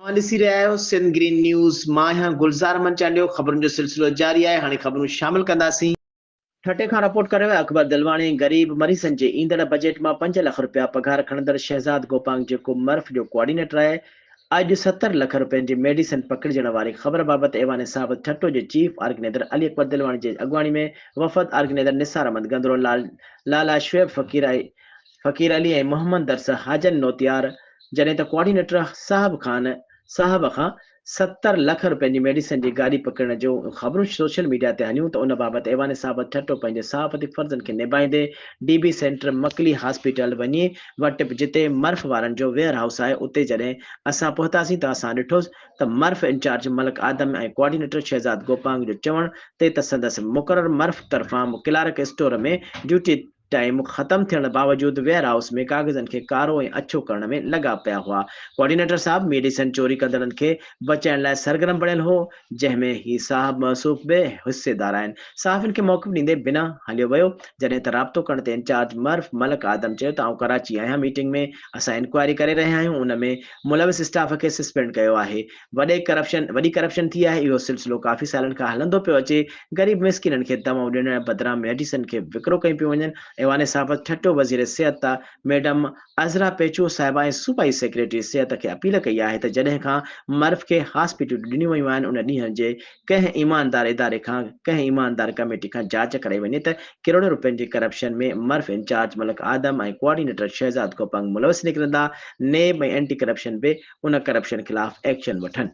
ॾिसी रहिया आहियो सिंध ग्रीन न्यूज़। मां आहियां गुलज़ार मंचांडियो। ख़बरुनि जो सिलसिलो जारी आहे। हाणे ख़बरूं शामिल कंदासीं। ठटे खां रिपोर्ट करे वियो अकबर दिलवाणी ग़रीब मरीज़नि जे ईंदड़ बजट मां 5 लख रुपया पघार खणंदड़ शहज़ाद गोपांग जेको मर्फ जो कोऑर्डिनेटर आहे, अॼु 70 लख रुपयनि जी मेडिसिन पकड़जण वारी ख़बर बाबति ऐवान साहब ठट्टो जे चीफ ऑर्गेनाइज़र अली अकबर दिलवाणी जे अॻुवाणी में वफ़द ऑर्गेनाइज़र निसार अहमद गंदरो लाला शुएब फ़कीर अली ऐं मोहम्मद दरस हाजन नोतियार, जॾहिं त कोऑर्डिनेटर साहब खां 70 लख रुपयनि जी मेडिसिन जी गाॾी पकड़ण जो ख़बरूं सोशल मीडिया ते हलियूं त उन बाबति ऐवान साहब ठट्टो पंहिंजे सहाफ़ती फर्ज़नि खे निभाईंदे डीबी सेंटर मकली हॉस्पिटल वञी वटि जिते मर्फ वारनि जो वेयर हाउस आहे उते जॾहिं असां पहुतासीं त असां ॾिठोसीं त मर्फ इंचार्ज मलिक आदम ऐं कोऑर्डिनेटर शहज़ाद गोपांग जो चवण ते त संदसि मुक़रर मर्फ तरफ़ां क्लार्क स्टोर में ड्यूटी टाइम ख़त्म थियण बावजूदि वेयर हाउस में कागज़नि खे कारो ऐं अछो करण में लॻा पिया हुआ। कोऑर्डिनेटर साहब मेडिसिन चोरी कंदड़नि खे बचाइण लाइ सरगर्म बणियल हो, जंहिंमें ही साहब मसूफ़ बि हिसेदार आहिनि। सहाफ़ियुनि खे मौक़िफ़ ॾींदे बिना हलियो वियो, जॾहिं त राब्तो करण ते इंचार्ज मर्फ मलिक आदम चयो त आउं कराची आहियां, मीटिंग में असां इंक्वायरी करे रहिया आहियूं, उन में मुलविस स्टाफ खे सस्पेंड कयो आहे। वॾी करप्शन थी आहे। इहो सिलसिलो काफ़ी सालनि खां हलंदो पियो अचे। ग़रीब मिसकिननि खे दवाऊं ॾियण बदिरां मेडिसिन खे विकिरो कयूं पियूं वञनि। ऐवान साहब ठट्टो वज़ीर सिहत मैडम अज़रा पेचो साहिबा ऐं सूबाई सेक्रेटरी सिहत खे अपील कई आहे त जॾहिं खां मर्फ खे हॉस्पिटल ॾिनियूं वयूं आहिनि, उन ॾींहं जे कंहिं ईमानदार कमेटी खां जांच कराई वञे त किरोड़नि रुपयनि जी करप्शन में मर्फ इंचार्ज मलिक आदम ऐं कोऑर्डिनेटर शहज़ाद गोपांग मुलविस निकिरंदा। नेब ऐं एंटी करप्शन बि उन करप्शन ख़िलाफ़ एक्शन वठनि।